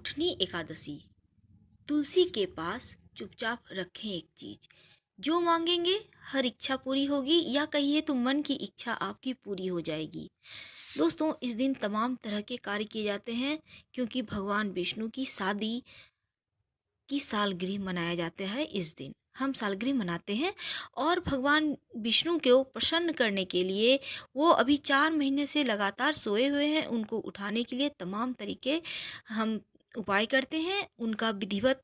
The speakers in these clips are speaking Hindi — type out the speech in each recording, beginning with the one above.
उठनी एकादशी। तुलसी के पास चुपचाप रखें एक चीज, जो मांगेंगे हर इच्छा पूरी होगी, या कहिए तो मन की इच्छा आपकी पूरी हो जाएगी। दोस्तों, इस दिन तमाम तरह के कार्य किए जाते हैं, क्योंकि भगवान विष्णु की शादी की सालगिरह मनाया जाता है। इस दिन हम सालगिरह मनाते हैं, और भगवान विष्णु को प्रसन्न करने के लिए वो अभी 4 महीने से लगातार सोए हुए हैं, उनको उठाने के लिए तमाम तरीके हम उपाय करते हैं, उनका विधिवत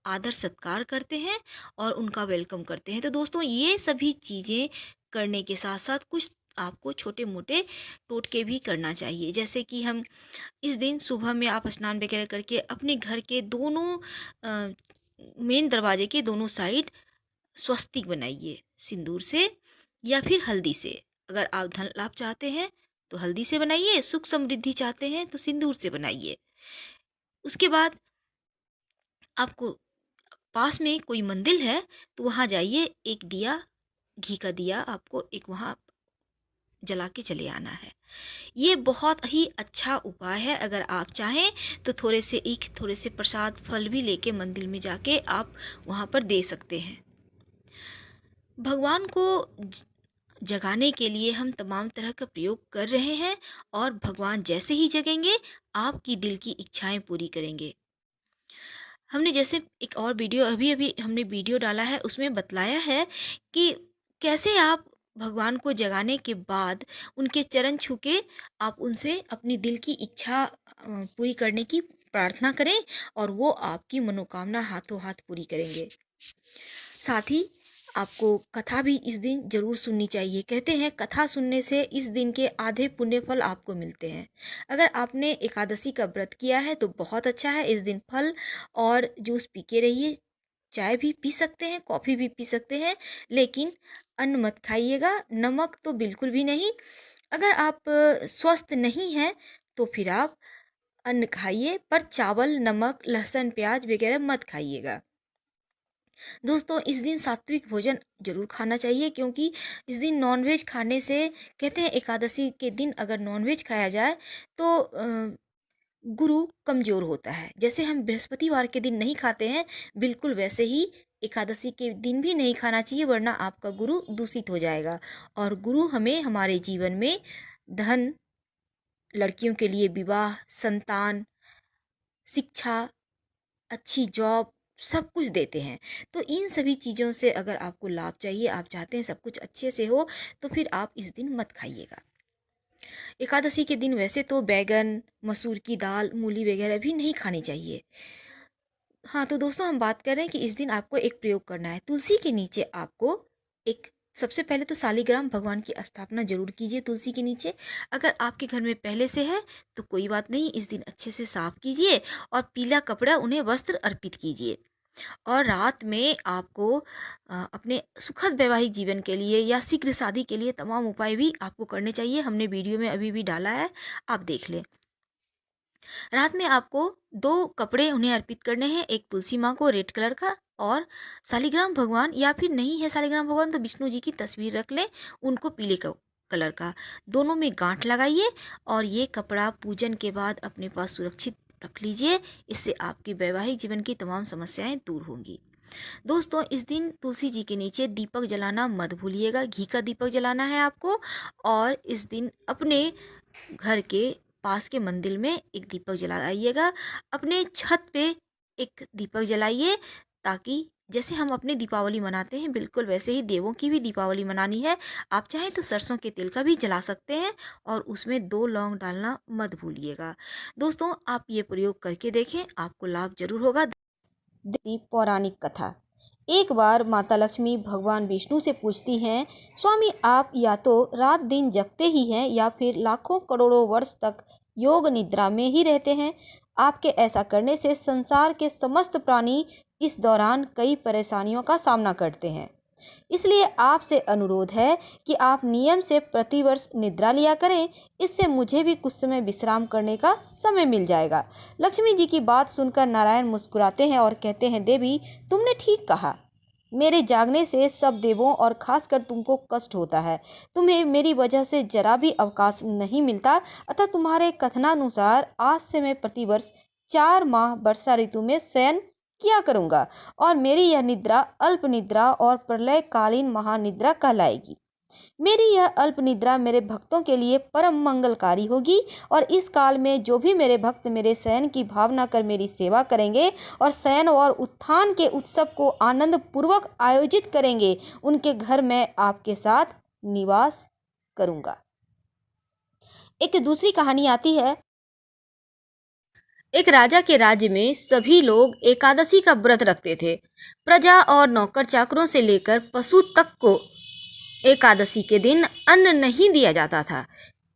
आदर सत्कार करते हैं और उनका वेलकम करते हैं। तो दोस्तों, ये सभी चीज़ें करने के साथ साथ कुछ आपको छोटे मोटे टोटके भी करना चाहिए। जैसे कि हम इस दिन सुबह में आप स्नान वगैरह करके अपने घर के दोनों मेन दरवाजे के दोनों साइड स्वस्तिक बनाइए, सिंदूर से या फिर हल्दी से। अगर आप धन लाभ चाहते हैं तो हल्दी से बनाइए, सुख समृद्धि चाहते हैं तो सिंदूर से बनाइए। उसके बाद आपको पास में कोई मंदिर है तो वहाँ जाइए, एक दिया, घी का दिया आपको एक वहाँ जला के चले आना है। ये बहुत ही अच्छा उपाय है। अगर आप चाहें तो थोड़े से ईख, थोड़े से प्रसाद फल भी लेके मंदिर में जाके आप वहाँ पर दे सकते हैं। भगवान को जगाने के लिए हम तमाम तरह का प्रयोग कर रहे हैं, और भगवान जैसे ही जगेंगे आपकी दिल की इच्छाएं पूरी करेंगे। हमने जैसे एक और वीडियो अभी अभी हमने वीडियो डाला है, उसमें बतलाया है कि कैसे आप भगवान को जगाने के बाद उनके चरण छू के आप उनसे अपनी दिल की इच्छा पूरी करने की प्रार्थना करें, और वो आपकी मनोकामना हाथों हाथ पूरी करेंगे। साथ ही आपको कथा भी इस दिन जरूर सुननी चाहिए। कहते हैं कथा सुनने से इस दिन के आधे पुण्य फल आपको मिलते हैं। अगर आपने एकादशी का व्रत किया है तो बहुत अच्छा है। इस दिन फल और जूस पी के रहिए, चाय भी पी सकते हैं, कॉफ़ी भी पी सकते हैं, लेकिन अन्न मत खाइएगा, नमक तो बिल्कुल भी नहीं। अगर आप स्वस्थ नहीं हैं तो फिर आप अन्न खाइए, पर चावल, नमक, लहसुन, प्याज वगैरह मत खाइएगा। दोस्तों, इस दिन सात्विक भोजन जरूर खाना चाहिए, क्योंकि इस दिन नॉनवेज खाने से, कहते हैं एकादशी के दिन अगर नॉनवेज खाया जाए तो गुरु कमजोर होता है। जैसे हम बृहस्पतिवार के दिन नहीं खाते हैं, बिल्कुल वैसे ही एकादशी के दिन भी नहीं खाना चाहिए, वरना आपका गुरु दूषित हो जाएगा। और गुरु हमें हमारे जीवन में धन, लड़कियों के लिए विवाह, संतान, शिक्षा, अच्छी जॉब, सब कुछ देते हैं। तो इन सभी चीज़ों से अगर आपको लाभ चाहिए, आप चाहते हैं सब कुछ अच्छे से हो, तो फिर आप इस दिन मत खाइएगा। एकादशी के दिन वैसे तो बैगन, मसूर की दाल, मूली वगैरह भी नहीं खानी चाहिए। हाँ, तो दोस्तों, हम बात कर रहे हैं कि इस दिन आपको एक प्रयोग करना है। तुलसी के नीचे आपको एक, सबसे पहले तो शालिग्राम भगवान की स्थापना जरूर कीजिए तुलसी के नीचे। अगर आपके घर में पहले से है तो कोई बात नहीं, इस दिन अच्छे से साफ कीजिए और पीला कपड़ा, उन्हें वस्त्र अर्पित कीजिए। और रात में आपको अपने सुखद वैवाहिक जीवन के लिए या शीघ्र शादी के लिए तमाम उपाय भी आपको करने चाहिए। हमने वीडियो में अभी भी डाला है, आप देख लें। रात में आपको 2 कपड़े उन्हें अर्पित करने हैं, एक तुलसी माँ को रेड कलर का, और शालिग्राम भगवान, या फिर नहीं है शालिग्राम भगवान तो विष्णु जी की तस्वीर रख लें, उनको पीले कलर का। दोनों में गांठ लगाइए और ये कपड़ा पूजन के बाद अपने पास सुरक्षित रख लीजिए। इससे आपके वैवाहिक जीवन की तमाम समस्याएं दूर होंगी। दोस्तों, इस दिन तुलसी जी के नीचे दीपक जलाना मत भूलिएगा, घी का दीपक जलाना है आपको। और इस दिन अपने घर के पास के मंदिर में एक दीपक जलाइएगा। अपने छत पे एक दीपक जलाइए, ताकि जैसे हम अपने दीपावली मनाते हैं, बिल्कुल वैसे ही देवों की भी दीपावली मनानी है। आप चाहें तो सरसों के तेल का भी जला सकते हैं, और उसमें 2 लौंग डालना मत भूलिएगा। दोस्तों, आप ये प्रयोग करके देखें, आपको लाभ जरूर होगा। पौराणिक कथा। एक बार माता लक्ष्मी भगवान विष्णु से पूछती हैं, स्वामी, आप या तो रात दिन जगते ही हैं या फिर लाखों करोड़ों वर्ष तक योग निद्रा में ही रहते हैं। आपके ऐसा करने से संसार के समस्त प्राणी इस दौरान कई परेशानियों का सामना करते हैं। इसलिए आपसे अनुरोध है कि आप नियम से प्रतिवर्ष निद्रा लिया करें। इससे मुझे भी कुछ समय विश्राम करने का समय मिल जाएगा। लक्ष्मी जी की बात सुनकर नारायण मुस्कुराते हैं और कहते हैं, देवी, तुमने ठीक कहा। मेरे जागने से सब देवों और खासकर तुमको कष्ट होता है। तुम्हें मेरी वजह से जरा भी अवकाश नहीं मिलता, अतः तुम्हारे कथनानुसार आज से मैं प्रतिवर्ष 4 माह वर्षा ऋतु में शयन किया करूंगा और मेरी यह निद्रा अल्प निद्रा और प्रलयकालीन महानिद्रा कहलाएगी। मेरी यह अल्प निद्रा मेरे भक्तों के लिए परम मंगलकारी होगी और इस काल में जो भी मेरे भक्त मेरे शयन की भावना कर मेरी सेवा करेंगे और शयन और उत्थान के उत्सव को आनंद पूर्वक आयोजित करेंगे, उनके घर में आपके साथ निवास करूंगा। एक दूसरी कहानी आती है। एक राजा के राज्य में सभी लोग एकादशी का व्रत रखते थे। प्रजा और नौकर चाकरों से लेकर पशु तक को एकादशी के दिन अन्न नहीं दिया जाता था।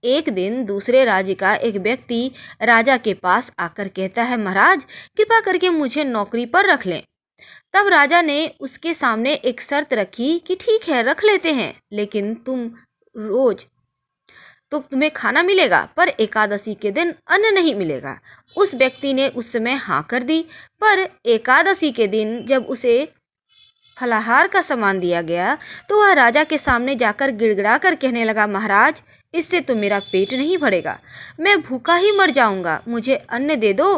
एक दिन दूसरे राज्य का एक व्यक्ति राजा के पास आकर कहता है, महाराज कृपा करके मुझे नौकरी पर रख लें। तब राजा ने उसके सामने एक शर्त रखी कि ठीक है रख लेते हैं, लेकिन रोज तो तुम्हें खाना मिलेगा पर एकादशी के दिन अन्न नहीं मिलेगा। उस व्यक्ति ने उस समय हाँ कर दी, पर एकादशी के दिन जब उसे फलाहार का सामान दिया गया तो वह राजा के सामने जाकर गिड़गिड़ा कर कहने लगा, महाराज इससे तो मेरा पेट नहीं भरेगा, मैं भूखा ही मर जाऊंगा, मुझे अन्न दे दो।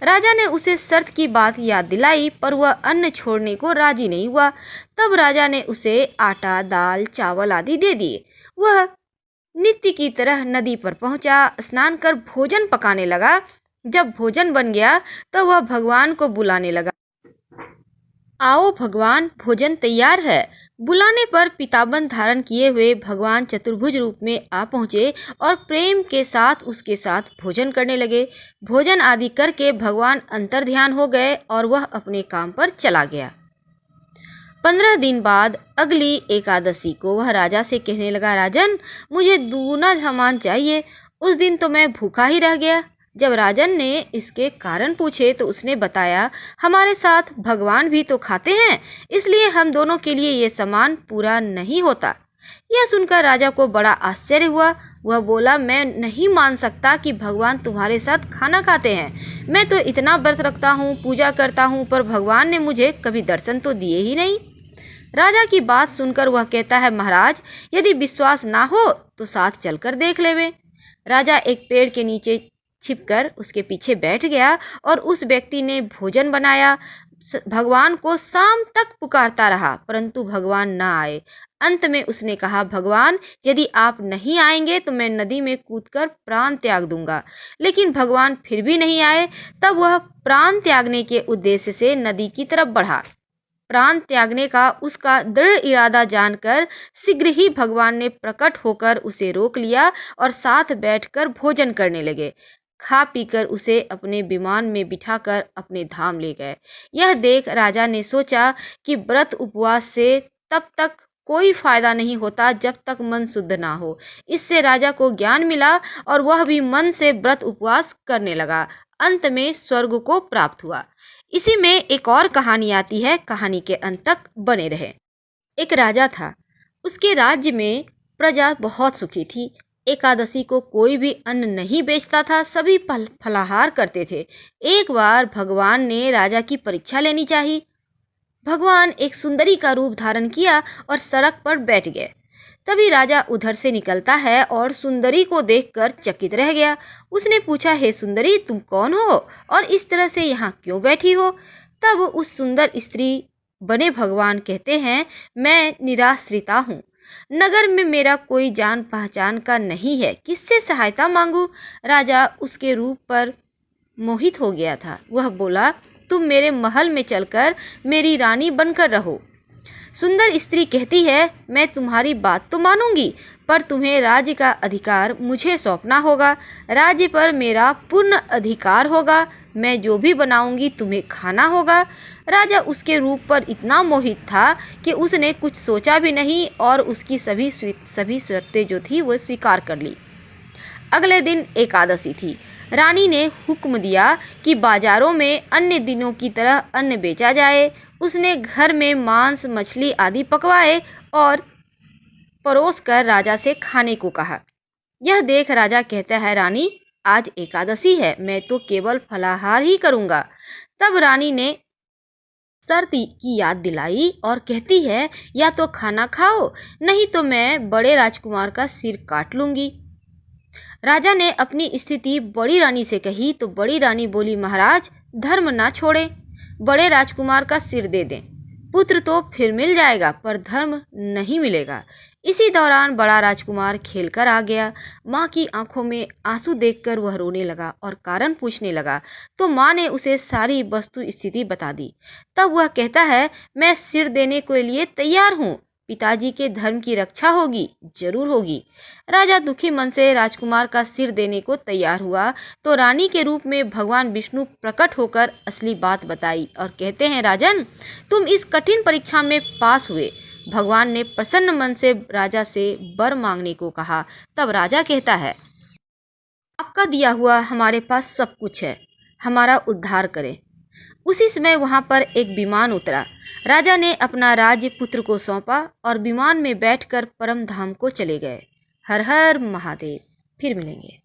राजा ने उसे शर्त की बात याद दिलाई, पर वह अन्न छोड़ने को राजी नहीं हुआ। तब राजा ने उसे आटा, दाल, चावल आदि दे दिए। वह नित्य की तरह नदी पर पहुंचा, स्नान कर भोजन पकाने लगा। जब भोजन बन गया तो वह भगवान को बुलाने लगा, आओ भगवान भोजन तैयार है। बुलाने पर पीताम्बर धारण किए हुए भगवान चतुर्भुज रूप में आ पहुँचे और प्रेम के साथ उसके साथ भोजन करने लगे। भोजन आदि करके भगवान अंतर्ध्यान हो गए और वह अपने काम पर चला गया। 15 दिन बाद अगली एकादशी को वह राजा से कहने लगा, राजन मुझे दूना सामान चाहिए, उस दिन तो मैं भूखा ही रह गया। जब राजन ने इसके कारण पूछे तो उसने बताया, हमारे साथ भगवान भी तो खाते हैं, इसलिए हम दोनों के लिए ये सामान पूरा नहीं होता। यह सुनकर राजा को बड़ा आश्चर्य हुआ। वह बोला, मैं नहीं मान सकता कि भगवान तुम्हारे साथ खाना खाते हैं। मैं तो इतना व्रत रखता हूँ, पूजा करता हूँ, पर भगवान ने मुझे कभी दर्शन तो दिए ही नहीं। राजा की बात सुनकर वह कहता है, महाराज यदि विश्वास ना हो तो साथ चलकर देख लेवे। राजा एक पेड़ के नीचे छिपकर उसके पीछे बैठ गया और उस व्यक्ति ने भोजन बनाया। भगवान को शाम तक पुकारता रहा, परंतु भगवान ना आए। अंत में उसने कहा, भगवान यदि आप नहीं आएंगे तो मैं नदी में कूदकर प्राण त्याग दूंगा। लेकिन भगवान फिर भी नहीं आए। तब वह प्राण त्यागने के उद्देश्य से नदी की तरफ बढ़ा। प्राण त्यागने का उसका दृढ़ इरादा जानकर शीघ्र ही भगवान ने प्रकट होकर उसे रोक लिया और साथ बैठकर भोजन करने लगे। खा पीकर उसे अपने विमान में बिठाकर अपने धाम ले गए। यह देख राजा ने सोचा कि व्रत उपवास से तब तक कोई फायदा नहीं होता जब तक मन शुद्ध ना हो। इससे राजा को ज्ञान मिला और वह भी मन से व्रत उपवास करने लगा। अंत में स्वर्ग को प्राप्त हुआ। इसी में एक और कहानी आती है, कहानी के अंत तक बने रहे। एक राजा था, उसके राज्य में प्रजा बहुत सुखी थी। एकादशी को कोई भी अन्न नहीं बेचता था, सभी फलाहार करते थे। एक बार भगवान ने राजा की परीक्षा लेनी चाहिए। भगवान एक सुंदरी का रूप धारण किया और सड़क पर बैठ गए। तभी राजा उधर से निकलता है और सुंदरी को देखकर चकित रह गया। उसने पूछा, हे सुंदरी तुम कौन हो और इस तरह से यहाँ क्यों बैठी हो? तब उस सुंदर स्त्री बने भगवान कहते हैं, मैं निराश्रिता हूँ, नगर में मेरा कोई जान पहचान का नहीं है, किससे सहायता मांगू? राजा उसके रूप पर मोहित हो गया था। वह बोला, तुम मेरे महल में चलकर मेरी रानी बनकर रहो। सुंदर स्त्री कहती है, मैं तुम्हारी बात तो मानूंगी, पर तुम्हें राज्य का अधिकार मुझे सौंपना होगा। राज्य पर मेरा पूर्ण अधिकार होगा। मैं जो भी बनाऊंगी तुम्हें खाना होगा। राजा उसके रूप पर इतना मोहित था कि उसने कुछ सोचा भी नहीं और उसकी सभी शर्तें जो थी वो स्वीकार कर ली। अगले दिन एकादशी थी। रानी ने हुक्म दिया कि बाजारों में अन्य दिनों की तरह अन्न बेचा जाए। उसने घर में मांस, मछली आदि पकवाए और परोस कर राजा से खाने को कहा। यह देख राजा कहता है, रानी आज एकादशी है, मैं तो केवल फलाहार ही करूँगा। तब रानी ने शर्त की याद दिलाई और कहती है, या तो खाना खाओ, नहीं तो मैं बड़े राजकुमार का सिर काट लूँगी। राजा ने अपनी स्थिति बड़ी रानी से कही तो बड़ी रानी बोली, महाराज धर्म ना छोड़ें, बड़े राजकुमार का सिर दे दें। पुत्र तो फिर मिल जाएगा पर धर्म नहीं मिलेगा। इसी दौरान बड़ा राजकुमार खेलकर आ गया। माँ की आंखों में आंसू देखकर वह रोने लगा और कारण पूछने लगा तो माँ ने उसे सारी वस्तु स्थिति बता दी। तब वह कहता है, मैं सिर देने के लिए तैयार हूँ, पिताजी के धर्म की रक्षा होगी, जरूर होगी। राजा दुखी मन से राजकुमार का सिर देने को तैयार हुआ तो रानी के रूप में भगवान विष्णु प्रकट होकर असली बात बताई और कहते हैं, राजन तुम इस कठिन परीक्षा में पास हुए। भगवान ने प्रसन्न मन से राजा से वर मांगने को कहा। तब राजा कहता है, आपका दिया हुआ हमारे पास सब कुछ है, हमारा उद्धार करें। उसी समय वहां पर एक विमान उतरा। राजा ने अपना राज्य पुत्र को सौंपा और विमान में बैठकर परम धाम को चले गए। हर हर महादेव। फिर मिलेंगे।